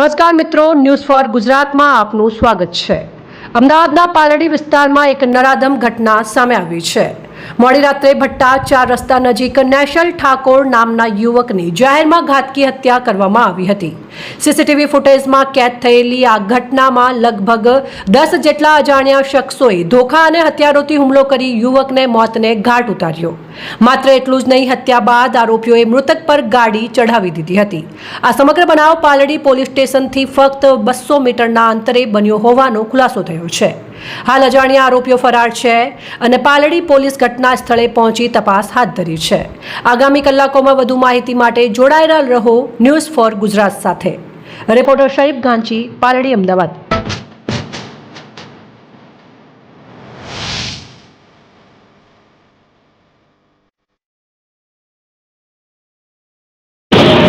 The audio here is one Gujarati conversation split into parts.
નમસ્કાર મિત્રો, ન્યૂઝ ફોર ગુજરાતમાં આપનું સ્વાગત છે। અમદાવાદના પાલડી વિસ્તારમાં એક નરાધમ ઘટના સામે આવી છે। મોડી રાત્રે ભટ્ટા 4 રસ્તા નજીક નેશલ ઠાકોર નામના યુવકની જાહેરમાં ઘાતકી હત્યા કરવામાં આવી હતી। સીસીટીવી ફૂટેજમાં કેદ થયેલી આ ઘટનામાં લગભગ 10 જેટલા અજાણ્યા શખ્સોએ ધોખા અને હથિયારોથી હુમલો કરી યુવકને મોતને ઘાટ ઉતાર્યો। માત્ર એટલું જ નહીં, હત્યા બાદ આરોપીઓએ મૃતક પર ગાડી ચઢાવી દીધી હતી। આ સમગ્ર બનાવ પાલડી પોલીસ સ્ટેશનથી ફક્ત 200 મીટરના અંતરે બન્યો હોવાનો ખુલાસો થયો છે। હાલ અજાણ્યા આરોપીઓ ફરાર છે અને પાલડી પોલીસ ઘટના સ્થળે પહોંચી તપાસ હાથ ધરી છે। આગામી કલાકોમાં વધુ માહિતી માટે જોડાયેલા રહો ન્યૂઝ ફોર ગુજરાત સાથે। રિપોર્ટર શહીબ ગાંચી, પાલડી, અમદાવાદ।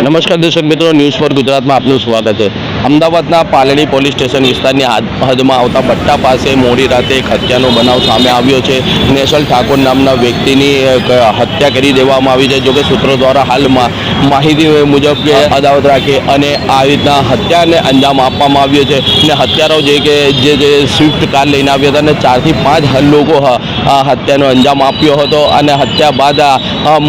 નમસ્કાર દર્શક મિત્રો, ન્યૂઝ ફોર ગુજરાતમાં આપનું સ્વાગત છે। અમદાવાદના પાલડી પોલીસ સ્ટેશન વિસ્તારની હદમાં આવતા ભટ્ટા પાસે મોડી રાતે એક હત્યાનો બનાવ સામે આવ્યો છે। નેશલ ઠાકોર નામના વ્યક્તિની હત્યા કરી દેવામાં આવી છે। જોકે સૂત્રો દ્વારા હાલમાં માહિતી મુજબ કે અદાવત રાખી અને આ રીતના હત્યાને અંજામ આપવામાં આવ્યો છે અને હત્યારો જે સ્વિફ્ટ કાર લઈને આવ્યા હતા અને 4 થી 5 લોકો હત્યાનો અંજામ આપ્યો હતો અને હત્યા બાદ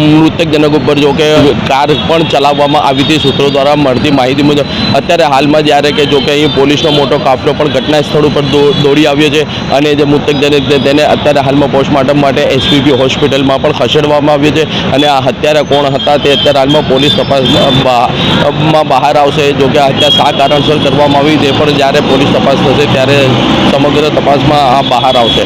મૃતકજનક ઉપર જોકે કાર પણ ચલાવવામાં આવી હતી। સૂત્રો દ્વારા મળતી માહિતી મુજબ અત્યારે હાલમાં જ્યારે કે જોકે અહીં પોલીસનો મોટો કાફલો પણ ઘટના સ્થળ ઉપર દોડી આવ્યો છે અને જે મૃતકજનક તેને અત્યારે હાલમાં પોસ્ટમોર્ટમ માટે એસવીપી હોસ્પિટલમાં પણ ખસેડવામાં આવ્યો છે અને આ હત્યારા કોણ હતા તે અત્યારે હાલમાં પોલીસ તપાસમાં બહાર આવશે। જોકે હત્યા શા કારણસર કરવામાં આવી તે પણ જ્યારે પોલીસ તપાસ થશે ત્યારે સમગ્ર તપાસમાં બહાર આવશે।